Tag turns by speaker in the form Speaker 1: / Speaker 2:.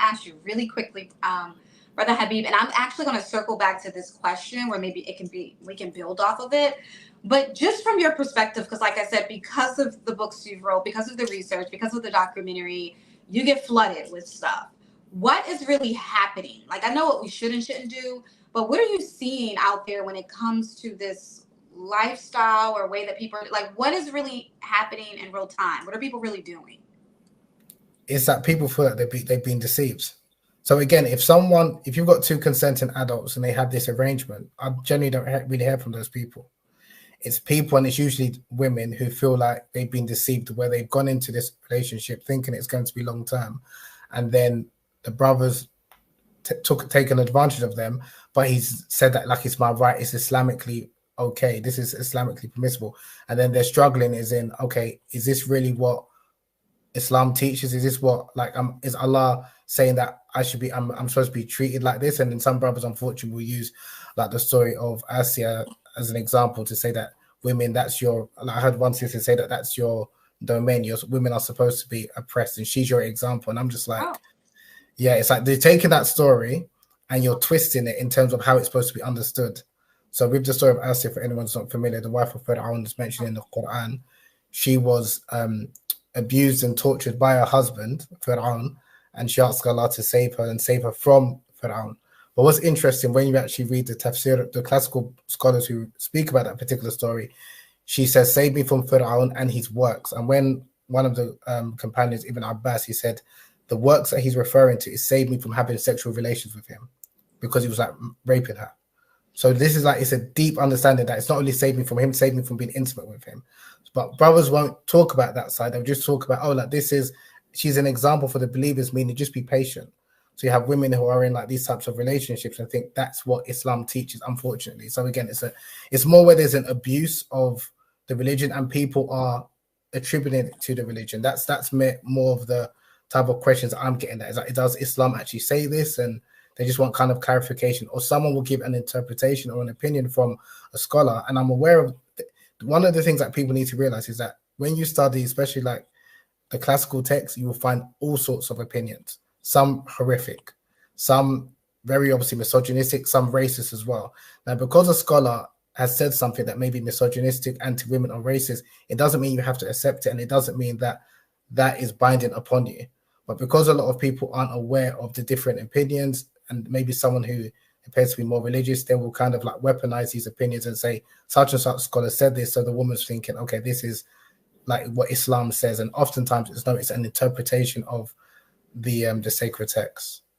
Speaker 1: ask you really quickly, Brother Habib, and I'm actually going to circle back to this question where maybe it can be we can build off of it. But just from your perspective, because like I said, because of the books you've wrote, because of the research, because of the documentary, you get flooded with stuff. What is really happening? Like I know what we should and shouldn't do, but what are you seeing out there when it comes to this lifestyle or way that people are like? What is really happening in real time? What are people really doing?
Speaker 2: It's that people feel that they've been deceived. So again, if you've got two consenting adults and they have this arrangement, I generally don't really hear from those people. It's people, and it's usually women who feel like they've been deceived, where they've gone into this relationship thinking it's going to be long term, and then the brothers taken advantage of them. But he's said that like it's my right, it's Islamically okay, this is Islamically permissible, and then they're struggling. Is in okay, is this really what Islam teaches? Is this what is Allah saying that I'm supposed to be treated like this? And then some brothers unfortunately will use like the story of Asiya as an example to say that women, that's your, I heard one sister say that that's your domain, your women are supposed to be oppressed and she's your example. And I'm just like, yeah, it's like they're taking that story and you're twisting it in terms of how it's supposed to be understood. So with the story of Asiya, for anyone who's not familiar, the wife of Fir'aun is mentioned in the Quran. She was abused and tortured by her husband, Fir'aun, and she asked Allah to save her and save her from Fir'aun. But what's interesting, when you actually read the tafsir, the classical scholars who speak about that particular story, she says, save me from Fir'aun and his works. And when one of the companions, Ibn Abbas, he said, the works that he's referring to is save me from having sexual relations with him, because he was like raping her. So this is like, it's a deep understanding that it's not only save me from him, save me from being intimate with him. But brothers won't talk about that side. They'll just talk about, she's an example for the believers, meaning just be patient. So you have women who are in like these types of relationships and think that's what Islam teaches, unfortunately. So again, it's more where there's an abuse of the religion and people are attributing it to the religion. That's more of the type of questions I'm getting at. Is like, does Islam actually say this? And they just want kind of clarification, or someone will give an interpretation or an opinion from a scholar. And I'm aware of one of the things that people need to realize is that when you study, especially like the classical text, you will find all sorts of opinions. Some horrific, some very obviously misogynistic, some racist as well. Now, because a scholar has said something that may be misogynistic, anti-women, or racist, it doesn't mean you have to accept it, and it doesn't mean that that is binding upon you. But because a lot of people aren't aware of the different opinions, and maybe someone who appears to be more religious, they will kind of like weaponize these opinions and say, such and such scholar said this, so the woman's thinking, okay, this is like what Islam says. And oftentimes it's an interpretation of the sacred text.